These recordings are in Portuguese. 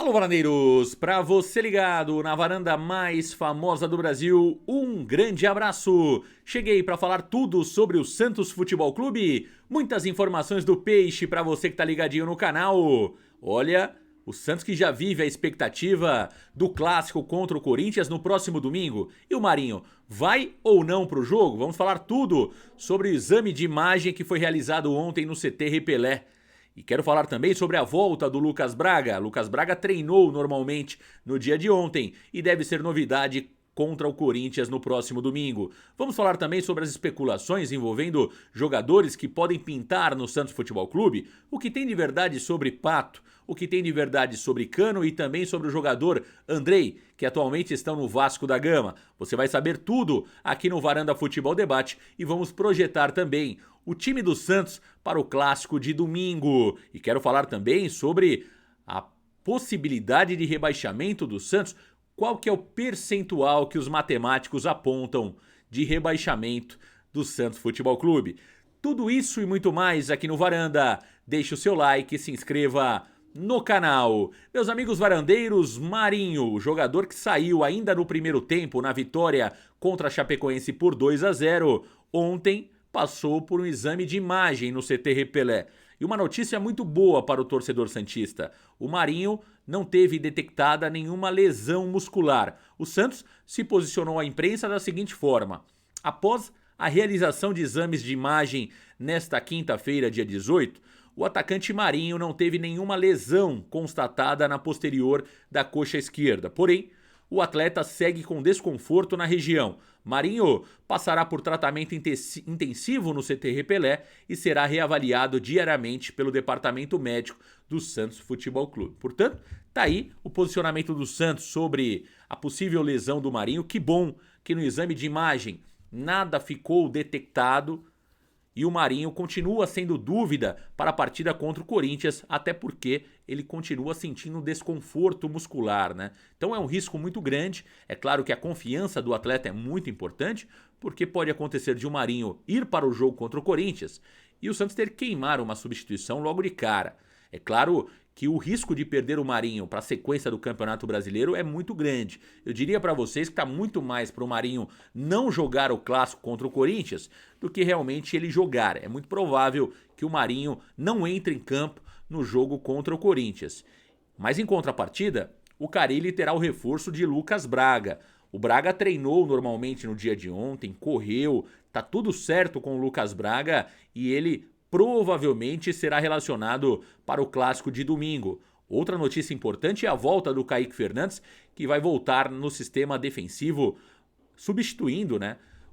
Alô, varandeiros! Para você ligado na varanda mais famosa do Brasil, um grande abraço! Cheguei para falar tudo sobre o Santos Futebol Clube, muitas informações do Peixe para você que tá ligadinho no canal. Olha, o Santos que já vive a expectativa do clássico contra o Corinthians no próximo domingo. E o Marinho, vai ou não pro jogo? Vamos falar tudo sobre o exame de imagem que foi realizado ontem no CT Repelé. E quero falar também sobre a volta do Lucas Braga. Lucas Braga treinou normalmente no dia de ontem e deve ser novidade contra o Corinthians no próximo domingo. Vamos falar também sobre as especulações envolvendo jogadores que podem pintar no Santos Futebol Clube, o que tem de verdade sobre Pato, o que tem de verdade sobre Cano e também sobre o jogador Andrei, que atualmente estão no Vasco da Gama. Você vai saber tudo aqui no Varanda Futebol Debate e vamos projetar também o time do Santos para o clássico de domingo. E quero falar também sobre a possibilidade de rebaixamento do Santos. Qual que é o percentual que os matemáticos apontam de rebaixamento do Santos Futebol Clube? Tudo isso e muito mais aqui no Varanda. Deixe o seu like e se inscreva no canal. Meus amigos varandeiros, Marinho, jogador que saiu ainda no primeiro tempo na vitória contra a Chapecoense por 2-0, ontem passou por um exame de imagem no CT Repelé. E uma notícia muito boa para o torcedor santista: o Marinho não teve detectada nenhuma lesão muscular. O Santos se posicionou à imprensa da seguinte forma: após a realização de exames de imagem nesta quinta-feira, dia 18, o atacante Marinho não teve nenhuma lesão constatada na posterior da coxa esquerda. Porém, o atleta segue com desconforto na região. Marinho passará por tratamento intensivo no CT Repelé e será reavaliado diariamente pelo departamento médico do Santos Futebol Clube. Portanto, tá aí o posicionamento do Santos sobre a possível lesão do Marinho. Que bom que no exame de imagem nada ficou detectado e o Marinho continua sendo dúvida para a partida contra o Corinthians, até porque ele continua sentindo desconforto muscular, né? Então é um risco muito grande. É claro que a confiança do atleta é muito importante, porque pode acontecer de o Marinho ir para o jogo contra o Corinthians e o Santos ter que queimar uma substituição logo de cara. É claro que o risco de perder o Marinho para a sequência do Campeonato Brasileiro é muito grande. Eu diria para vocês que está muito mais para o Marinho não jogar o clássico contra o Corinthians do que realmente ele jogar. É muito provável que o Marinho não entre em campo no jogo contra o Corinthians. Mas em contrapartida, o Carille terá o reforço de Lucas Braga. O Braga treinou normalmente no dia de ontem, correu, tá tudo certo com o Lucas Braga e ele provavelmente será relacionado para o clássico de domingo. Outra notícia importante é a volta do Kaique Fernandes, que vai voltar no sistema defensivo, substituindo,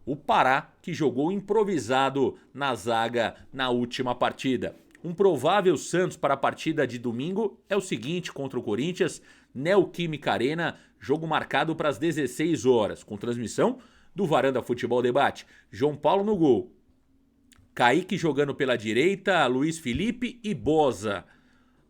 o Pará, que jogou improvisado na zaga na última partida. Um provável Santos para a partida de domingo é o seguinte contra o Corinthians: Neoquímica Arena, jogo marcado para as 16 horas, com transmissão do Varanda Futebol Debate. João Paulo no gol, Kaique jogando pela direita, Luiz Felipe e Boza.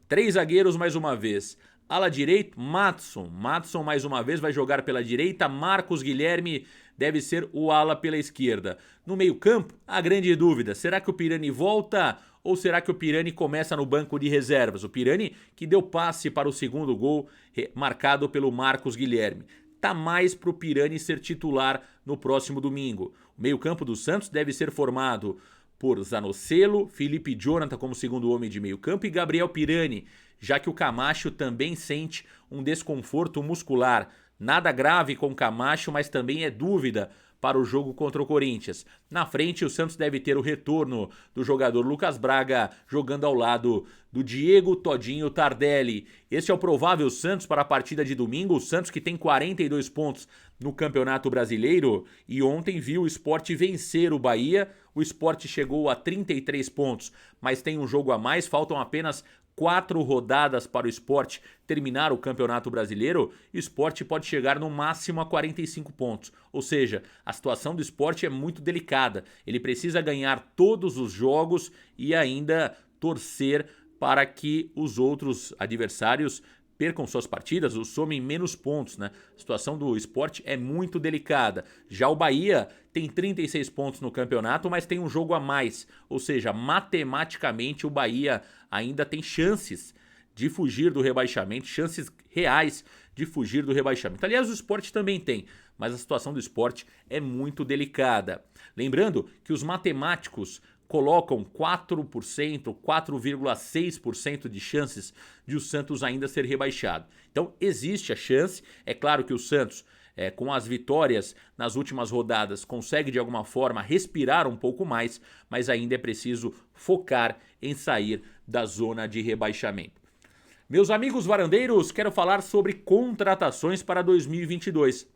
3 zagueiros mais uma vez. Ala direito, Matson. Matson mais uma vez vai jogar pela direita. Marcos Guilherme deve ser o ala pela esquerda. No meio campo, a grande dúvida: será que o Pirani volta ou será que o Pirani começa no banco de reservas? O Pirani que deu passe para o segundo gol, marcado pelo Marcos Guilherme. Tá mais pro Pirani ser titular no próximo domingo. O meio campo do Santos deve ser formado por Zanocelo, Felipe Jonathan como segundo homem de meio campo e Gabriel Pirani, já que o Camacho também sente um desconforto muscular. Nada grave com o Camacho, mas também é dúvida para o jogo contra o Corinthians. Na frente, o Santos deve ter o retorno do jogador Lucas Braga, jogando ao lado do Diego Todinho Tardelli. Este é o provável Santos para a partida de domingo. O Santos que tem 42 pontos no Campeonato Brasileiro e ontem viu o Sport vencer o Bahia. O Sport chegou a 33 pontos, mas tem um jogo a mais, faltam apenas 4 rodadas para o Sport terminar o Campeonato Brasileiro. E o Sport pode chegar no máximo a 45 pontos. Ou seja, a situação do Sport é muito delicada. Ele precisa ganhar todos os jogos e ainda torcer para que os outros adversários percam suas partidas ou somem menos pontos, A situação do Sport é muito delicada. Já o Bahia tem 36 pontos no campeonato, mas tem um jogo a mais. Ou seja, matematicamente o Bahia ainda tem chances de fugir do rebaixamento, chances reais de fugir do rebaixamento. Aliás, o Sport também tem, mas a situação do Sport é muito delicada. Lembrando que os matemáticos colocam 4%, 4,6% de chances de o Santos ainda ser rebaixado. Então existe a chance, é claro que o Santos, com as vitórias nas últimas rodadas, consegue de alguma forma respirar um pouco mais, mas ainda é preciso focar em sair da zona de rebaixamento. Meus amigos varandeiros, quero falar sobre contratações para 2022.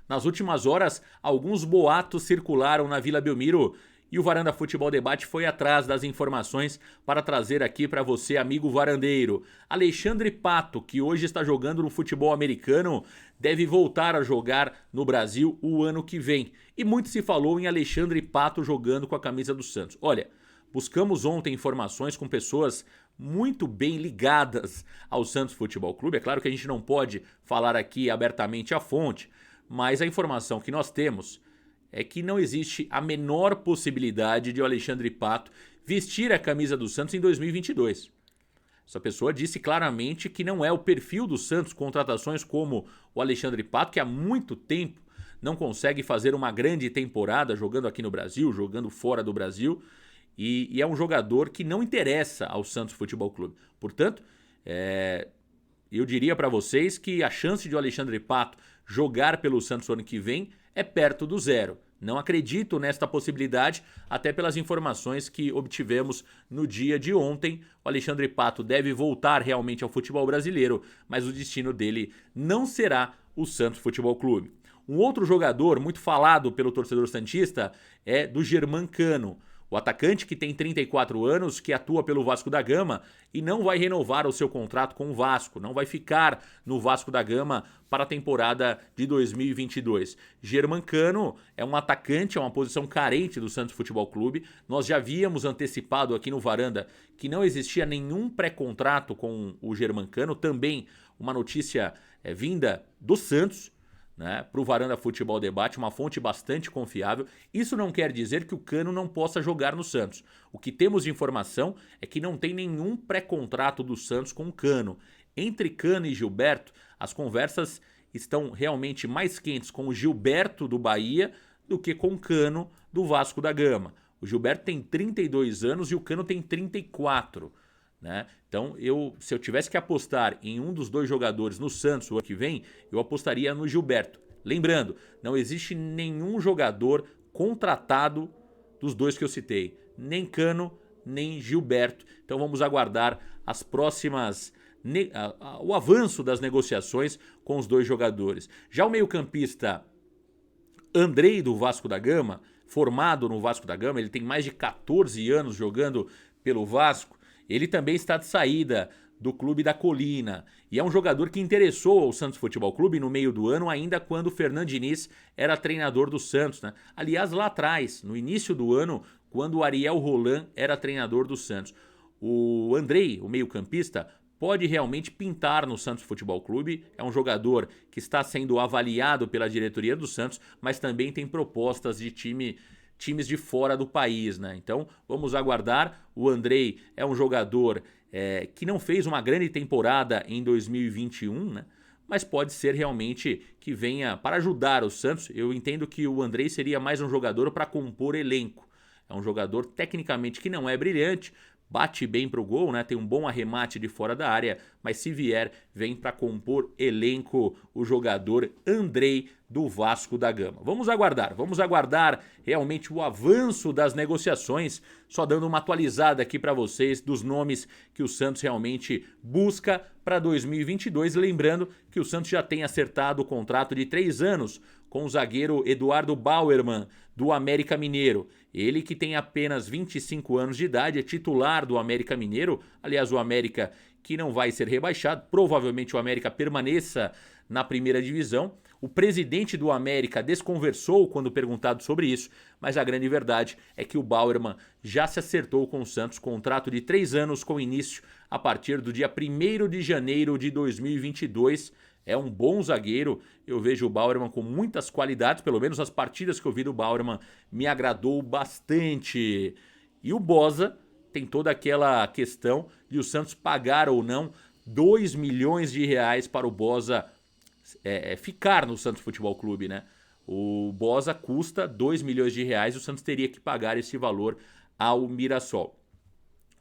Nas últimas horas, alguns boatos circularam na Vila Belmiro e o Varanda Futebol Debate foi atrás das informações para trazer aqui para você, amigo varandeiro. Alexandre Pato, que hoje está jogando no futebol americano, deve voltar a jogar no Brasil o ano que vem. E muito se falou em Alexandre Pato jogando com a camisa do Santos. Olha, buscamos ontem informações com pessoas muito bem ligadas ao Santos Futebol Clube. É claro que a gente não pode falar aqui abertamente a fonte, mas a informação que nós temos é que não existe a menor possibilidade de o Alexandre Pato vestir a camisa do Santos em 2022. Essa pessoa disse claramente que não é o perfil do Santos contratações como o Alexandre Pato, que há muito tempo não consegue fazer uma grande temporada jogando aqui no Brasil, jogando fora do Brasil, e é um jogador que não interessa ao Santos Futebol Clube. Portanto, eu diria para vocês que a chance de o Alexandre Pato jogar pelo Santos ano que vem é perto do zero. Não acredito nesta possibilidade, até pelas informações que obtivemos no dia de ontem. O Alexandre Pato deve voltar realmente ao futebol brasileiro, mas o destino dele não será o Santos Futebol Clube. Um outro jogador muito falado pelo torcedor santista é do Germancano. O atacante, que tem 34 anos, que atua pelo Vasco da Gama e não vai renovar o seu contrato com o Vasco, não vai ficar no Vasco da Gama para a temporada de 2022. Germancano é um atacante, é uma posição carente do Santos Futebol Clube. Nós já havíamos antecipado aqui no Varanda que não existia nenhum pré-contrato com o Germancano, também uma notícia vinda do Santos, né, para o Varanda Futebol Debate, uma fonte bastante confiável. Isso não quer dizer que o Cano não possa jogar no Santos. O que temos de informação é que não tem nenhum pré-contrato do Santos com o Cano. Entre Cano e Gilberto, as conversas estão realmente mais quentes com o Gilberto do Bahia do que com o Cano do Vasco da Gama. O Gilberto tem 32 anos e o Cano tem 34. Né? Então, se eu tivesse que apostar em um dos dois jogadores no Santos o ano que vem, eu apostaria no Gilberto. Lembrando, não existe nenhum jogador contratado dos dois que eu citei, nem Cano, nem Gilberto. Então vamos aguardar as próximas o avanço das negociações com os dois jogadores. Já o meio-campista Andrei do Vasco da Gama, formado no Vasco da Gama, ele tem mais de 14 anos jogando pelo Vasco. Ele também está de saída do Clube da Colina e é um jogador que interessou ao Santos Futebol Clube no meio do ano, ainda quando o Fernando Diniz era treinador do Santos, né? Aliás, lá atrás, no início do ano, quando o Ariel Roland era treinador do Santos. O Andrei, o meio-campista, pode realmente pintar no Santos Futebol Clube. É um jogador que está sendo avaliado pela diretoria do Santos, mas também tem propostas de times de fora do país, né? Então vamos aguardar. O Andrei é um jogador que não fez uma grande temporada em 2021, né? Mas pode ser realmente que venha para ajudar o Santos. Eu entendo que o Andrei seria mais um jogador para compor elenco. É um jogador tecnicamente que não é brilhante, bate bem pro gol, né? Tem um bom arremate de fora da área, mas se vier, vem para compor elenco o jogador Andrei do Vasco da Gama. Vamos aguardar realmente o avanço das negociações, só dando uma atualizada aqui para vocês dos nomes que o Santos realmente busca para 2022, lembrando que o Santos já tem acertado o contrato de 3 anos com o zagueiro Eduardo Bauerman, do América Mineiro. Ele que tem apenas 25 anos de idade, é titular do América Mineiro. Aliás, o América que não vai ser rebaixado, provavelmente o América permaneça na primeira divisão. O presidente do América desconversou quando perguntado sobre isso, mas a grande verdade é que o Bauerman já se acertou com o Santos, contrato de 3 anos com início a partir do dia 1º de janeiro de 2022. É um bom zagueiro, eu vejo o Bauerman com muitas qualidades, pelo menos as partidas que eu vi do Bauerman me agradou bastante. E o Boza tem toda aquela questão de o Santos pagar ou não 2 milhões de reais para o Boza ficar no Santos Futebol Clube, né? O Boza custa 2 milhões de reais e o Santos teria que pagar esse valor ao Mirassol.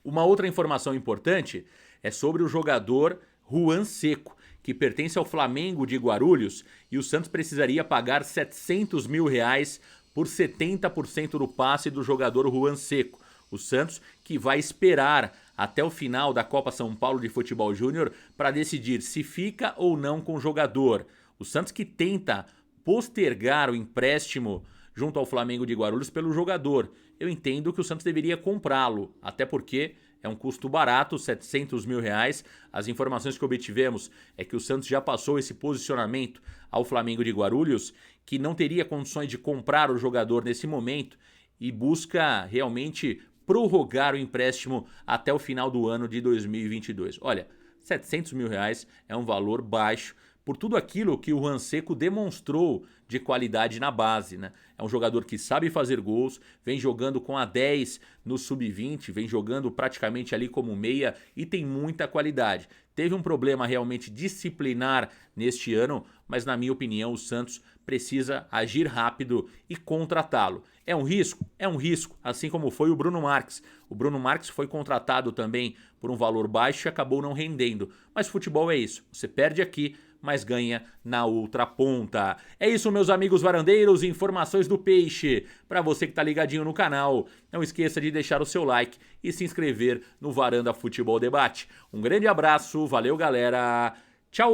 Uma outra informação importante é sobre o jogador Juan Seco, que pertence ao Flamengo de Guarulhos, e o Santos precisaria pagar 700 mil reais por 70% do passe do jogador Juan Seco. O Santos que vai esperar até o final da Copa São Paulo de Futebol Júnior para decidir se fica ou não com o jogador. O Santos que tenta postergar o empréstimo junto ao Flamengo de Guarulhos pelo jogador. Eu entendo que o Santos deveria comprá-lo, até porque é um custo barato, 700 mil reais. As informações que obtivemos é que o Santos já passou esse posicionamento ao Flamengo de Guarulhos, que não teria condições de comprar o jogador nesse momento e busca realmente prorrogar o empréstimo até o final do ano de 2022. Olha, 700 mil reais é um valor baixo por tudo aquilo que o Juan Seco demonstrou de qualidade na base, né? É um jogador que sabe fazer gols, vem jogando com a 10 no sub-20, vem jogando praticamente ali como meia e tem muita qualidade. Teve um problema realmente disciplinar neste ano, mas na minha opinião o Santos precisa agir rápido e contratá-lo. É um risco? É um risco, assim como foi o Bruno Marques. O Bruno Marques foi contratado também por um valor baixo e acabou não rendendo. Mas futebol é isso, você perde aqui, mas ganha na outra ponta. É isso, meus amigos varandeiros, informações do Peixe. Para você que tá ligadinho no canal, não esqueça de deixar o seu like e se inscrever no Varanda Futebol Debate. Um grande abraço, valeu galera, tchau!